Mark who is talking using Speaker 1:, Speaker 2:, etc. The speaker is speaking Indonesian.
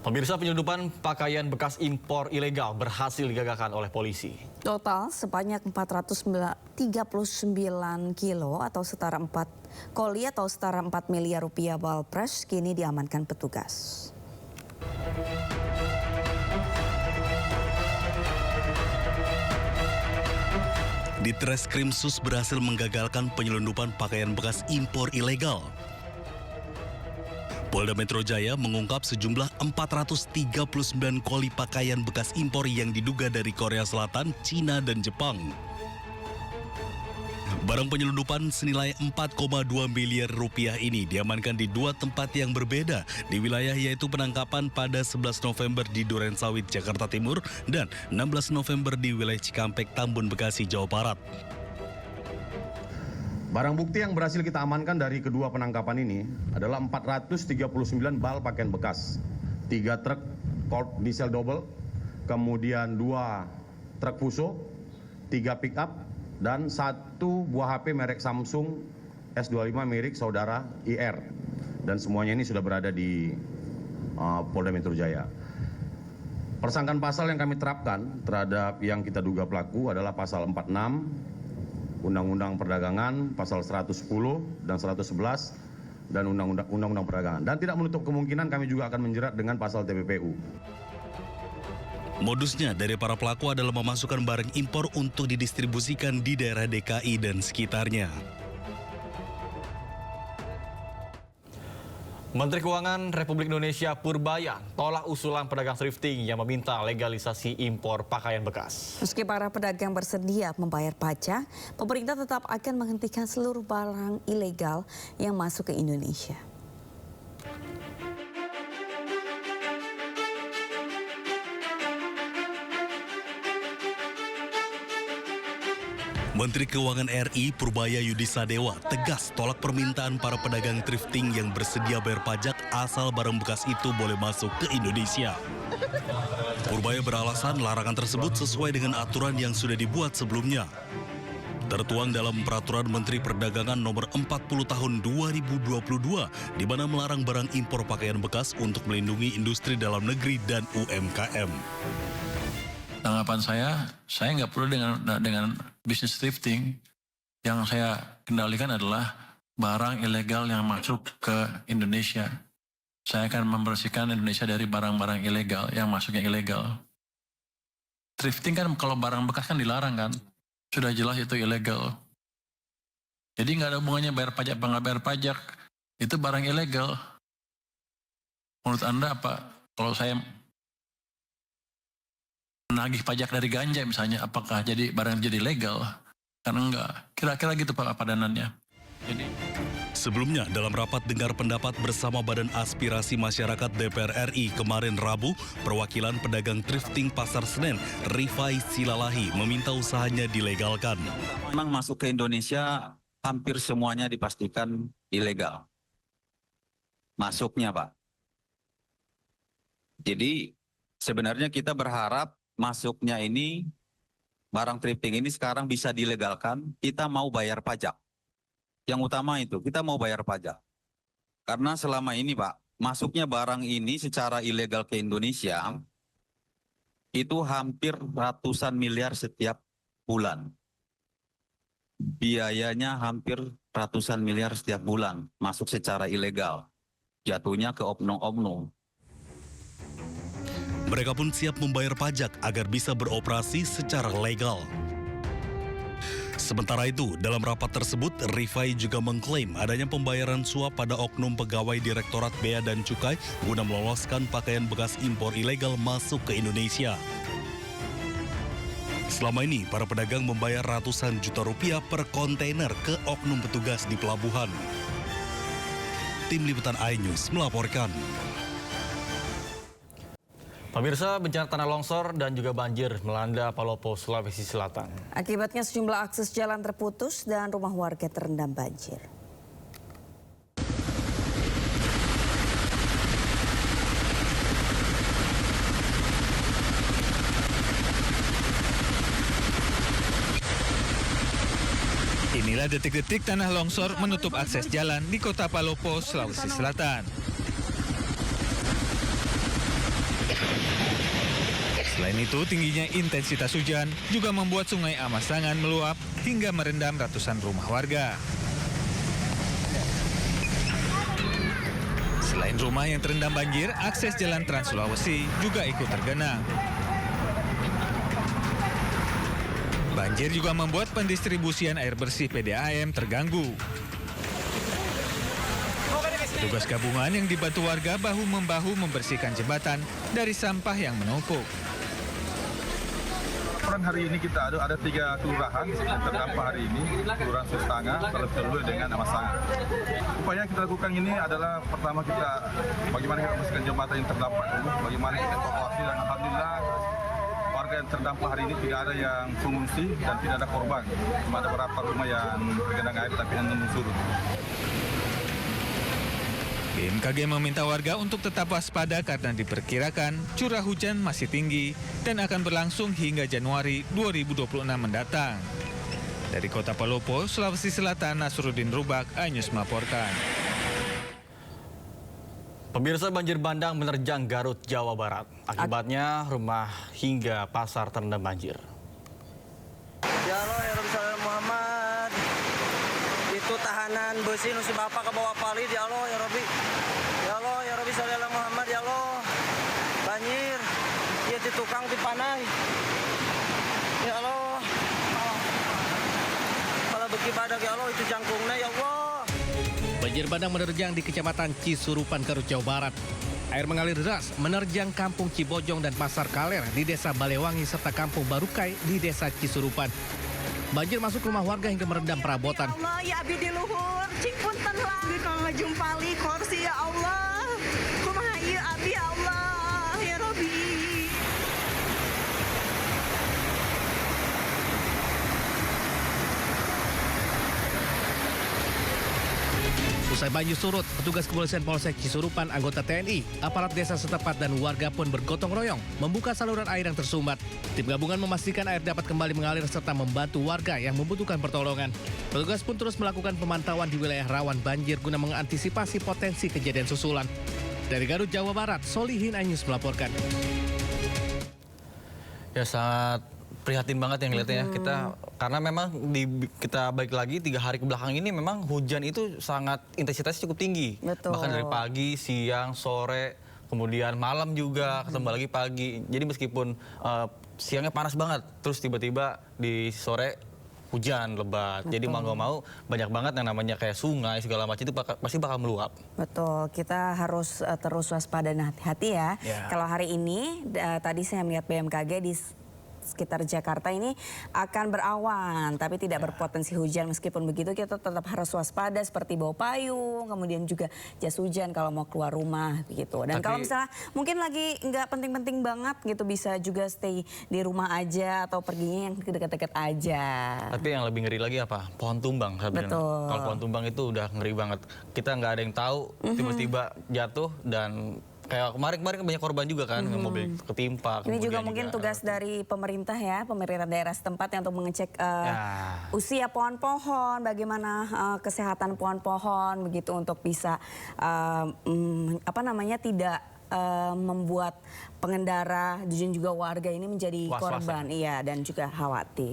Speaker 1: Pemirsa, penyelundupan pakaian bekas impor ilegal berhasil digagalkan oleh polisi.
Speaker 2: Total sebanyak 439 kilo atau setara 4 koli atau setara 4 miliar rupiah ball press kini diamankan petugas.
Speaker 3: Ditreskrim Sus berhasil menggagalkan penyelundupan pakaian bekas impor ilegal. Polda Metro Jaya mengungkap sejumlah 439 koli pakaian bekas impor yang diduga dari Korea Selatan, Cina, dan Jepang. Barang penyelundupan senilai 4,2 miliar rupiah ini diamankan di dua tempat yang berbeda di wilayah, yaitu penangkapan pada 11 November di Durensawit, Jakarta Timur dan 16 November di wilayah Cikampek, Tambun, Bekasi, Jawa Barat.
Speaker 4: Barang bukti yang berhasil kita amankan dari kedua penangkapan ini adalah 439 bal pakaian bekas, 3 truk Colt diesel double, kemudian 2 truk Fuso, 3 pick up, dan 1 buah HP merek Samsung S25 milik saudara IR. Dan semuanya ini sudah berada di Polda Metro Jaya. Persangkaan pasal yang kami terapkan terhadap yang kita duga pelaku adalah pasal 46, Undang-Undang Perdagangan, pasal 110 dan 111, dan Undang-Undang Perdagangan. Dan tidak menutup kemungkinan kami juga akan menjerat dengan pasal TPPU.
Speaker 3: Modusnya dari para pelaku adalah memasukkan barang impor untuk didistribusikan di daerah DKI dan sekitarnya.
Speaker 1: Menteri Keuangan Republik Indonesia Purbaya tolak usulan pedagang thrifting yang meminta legalisasi impor pakaian bekas.
Speaker 2: Meski para pedagang bersedia membayar pajak, pemerintah tetap akan menghentikan seluruh barang ilegal yang masuk ke Indonesia.
Speaker 3: Menteri Keuangan RI Purbaya Yudi Sadewa tegas tolak permintaan para pedagang thrifting yang bersedia bayar pajak asal barang bekas itu boleh masuk ke Indonesia. Purbaya beralasan larangan tersebut sesuai dengan aturan yang sudah dibuat sebelumnya. Tertuang dalam Peraturan Menteri Perdagangan Nomor 40 Tahun 2022, di mana melarang barang impor pakaian bekas untuk melindungi industri dalam negeri dan UMKM.
Speaker 5: Tanggapan saya nggak perlu dengan bisnis thrifting. Yang saya kendalikan adalah barang ilegal yang masuk ke Indonesia. Saya akan membersihkan Indonesia dari barang-barang ilegal yang masuknya ilegal. Thrifting kan kalau barang bekas kan dilarang kan, sudah jelas itu ilegal. Jadi nggak ada hubungannya bayar pajak apa nggak bayar pajak, itu barang ilegal. Menurut Anda apa? Kalau saya menagih pajak dari ganja misalnya, apakah jadi barang jadi legal? Kan enggak. Kira-kira gitu Pak padanannya.
Speaker 3: Sebelumnya, dalam rapat dengar pendapat bersama Badan Aspirasi Masyarakat DPR RI kemarin Rabu, perwakilan pedagang thrifting Pasar Senen, Rifai Silalahi, meminta usahanya dilegalkan.
Speaker 6: Memang masuk ke Indonesia hampir semuanya dipastikan ilegal. Masuknya Pak. Jadi sebenarnya kita berharap masuknya ini, barang thrifting ini sekarang bisa dilegalkan, kita mau bayar pajak. Yang utama itu, kita mau bayar pajak. Karena selama ini Pak, masuknya barang ini secara ilegal ke Indonesia, itu hampir ratusan miliar setiap bulan. Biayanya hampir ratusan miliar setiap bulan, masuk secara ilegal. Jatuhnya ke oknum-oknum.
Speaker 3: Mereka pun siap membayar pajak agar bisa beroperasi secara legal. Sementara itu, dalam rapat tersebut, Rifai juga mengklaim adanya pembayaran suap pada oknum pegawai Direktorat Bea dan Cukai guna meloloskan pakaian bekas impor ilegal masuk ke Indonesia. Selama ini, para pedagang membayar ratusan juta rupiah per kontainer ke oknum petugas di pelabuhan. Tim Liputan iNews melaporkan.
Speaker 1: Pemirsa, bencana tanah longsor dan juga banjir melanda Palopo, Sulawesi Selatan.
Speaker 2: Akibatnya sejumlah akses jalan terputus dan rumah warga terendam banjir.
Speaker 7: Inilah detik-detik tanah longsor menutup akses jalan di Kota Palopo, Sulawesi Selatan. Selain itu, tingginya intensitas hujan juga membuat Sungai Amasangan meluap hingga merendam ratusan rumah warga. Selain rumah yang terendam banjir, akses jalan Trans Sulawesi juga ikut tergenang. Banjir juga membuat pendistribusian air bersih PDAM terganggu. Petugas gabungan yang dibantu warga bahu-membahu membersihkan jembatan dari sampah yang menumpuk.
Speaker 8: Hari ini kita ada 3 kelurahan yang terdampak hari ini, Kelurahan Sustanga, Teluk dengan Amasangan. Upaya yang kita lakukan ini adalah pertama kita bagaimana kita membersihkan jembatan yang terdampak dulu, bagaimana kita evakuasi, dan alhamdulillah warga yang terdampak hari ini tidak ada yang pengungsi dan tidak ada korban. Cuma ada beberapa rumah yang tergenang air tapi yang belum surut.
Speaker 7: BMKG meminta warga untuk tetap waspada karena diperkirakan curah hujan masih tinggi dan akan berlangsung hingga Januari 2026 mendatang. Dari Kota Palopo, Sulawesi Selatan, Nasruddin Rubak, iNews melaporkan.
Speaker 1: Pemirsa, banjir bandang menerjang Garut, Jawa Barat. Akibatnya rumah hingga pasar terendam banjir.
Speaker 9: Ya Allah, ya Rabbi Sallallahu Muhammad. Itu tahanan besi nusi bapak ke bawah pali, ya Allah, ya Rabbi. Ya Allah, ya Rabbi Sallallahu Muhammad, ya Allah. Banjir, ya di tukang di panai. Ya Allah. Kalau beki badak, ya Allah, itu jangkungnya, ya Allah.
Speaker 10: Banjir bandang menerjang di Kecamatan Cisurupan, Garut, Jawa Barat. Air mengalir deras menerjang Kampung Cibojong dan Pasar Kaler di Desa Balewangi serta Kampung Barukai di Desa Cisurupan. Banjir masuk rumah warga hingga merendam perabotan.
Speaker 11: Ya Allah, ya abdi di luhur, cing punten lah. Kalau ngejumpali kursi, ya Allah. Kumaha ieu abdi, ya Allah, ya Rabbi.
Speaker 10: Usai banjir surut, petugas kepolisian Polsek Cisurupan, anggota TNI, aparat desa setempat dan warga pun bergotong royong membuka saluran air yang tersumbat. Tim gabungan memastikan air dapat kembali mengalir serta membantu warga yang membutuhkan pertolongan. Petugas pun terus melakukan pemantauan di wilayah rawan banjir guna mengantisipasi potensi kejadian susulan. Dari Garut, Jawa Barat, Solihin, iNews melaporkan.
Speaker 1: Ya, sangat prihatin banget yang ngeliatnya kita, karena memang kita balik lagi 3 hari ke belakang ini memang hujan itu sangat intensitasnya cukup tinggi.
Speaker 2: Betul.
Speaker 1: Bahkan dari pagi, siang, sore, kemudian malam juga, ketemu lagi pagi. Jadi meskipun siangnya panas banget, terus tiba-tiba di sore hujan lebat. Betul. Jadi mau nggak mau banyak banget yang namanya kayak sungai segala macam itu pasti bakal meluap.
Speaker 2: Betul, kita harus terus waspada dan hati-hati ya. Kalau hari ini tadi saya melihat BMKG di sekitar Jakarta ini akan berawan, tapi tidak berpotensi hujan. Meskipun begitu kita tetap harus waspada seperti bawa payung, kemudian juga jas hujan kalau mau keluar rumah gitu. Dan kalau misalnya mungkin lagi nggak penting-penting banget gitu, bisa juga stay di rumah aja atau perginya yang dekat-dekat aja.
Speaker 1: Tapi yang lebih ngeri lagi apa? Pohon tumbang.
Speaker 2: Betul.
Speaker 1: Kalau pohon tumbang itu udah ngeri banget. Kita nggak ada yang tahu, tiba-tiba jatuh dan kayak kemarin banyak korban juga kan, mobil ketimpa.
Speaker 2: Ini juga mungkin tugas dari pemerintah ya, pemerintah daerah setempat yang untuk mengecek usia pohon-pohon, bagaimana kesehatan pohon-pohon begitu untuk bisa tidak membuat pengendara dan juga warga ini menjadi korban, iya, dan juga khawatir.